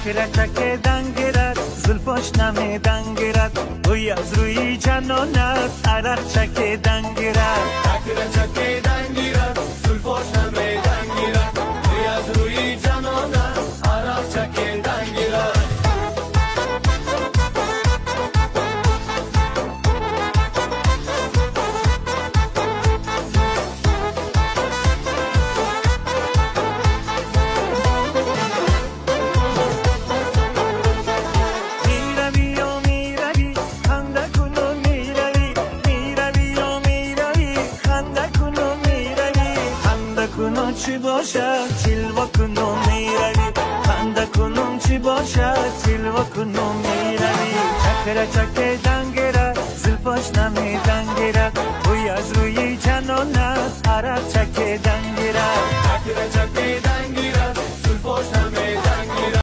چکره چکه دنگیرد زلفاش نمی دنگیرد اوی از روی جنانت عرق چکه دنگیرد چکره چکه دنگیرد زلفاش نمی دنگیرد اوی از روی جنانت عرق چکه دنگیرد چی باشد چیلوا کنم میروی خنده کنم چی باشد چیلوا کنم میروی چکره چکه